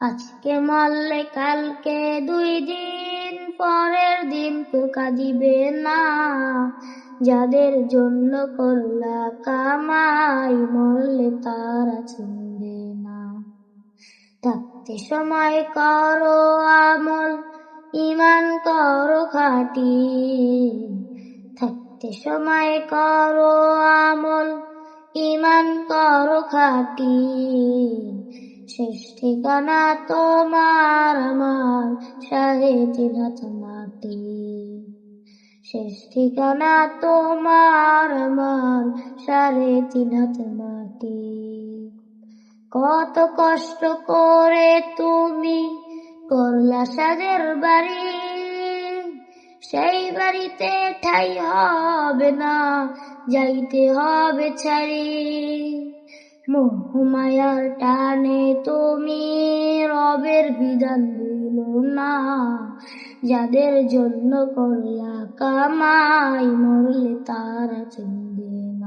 আজকে মরলে কালকে 2 দিন, পরের দিন তো কাঁদিবে না। যাদের জন্য করলা কামাই, মরলে তারা চিনবে না। থাকতে সময় করো আমল, ঈমান করো খাঁটি। থাকতে সময় করো আমল, ঈমান করো খাঁটি। শেষ ঠিকানা তোমার আমার 3.5 হাত মাটি। শেষ ঠিকানা তোমার আমার 3.5 হাত মাটি। কত কষ্ট করে তুমি করলা সাজের বাড়ি, সেই বাড়িতে ঠাই হবে না, যাইতে হবে ছাড়ি। মোহমায়ার টানে তুমি রবের বিধান দিল না। যাদের জন্য করলা কামাই, মরলে তারা চিনবে না।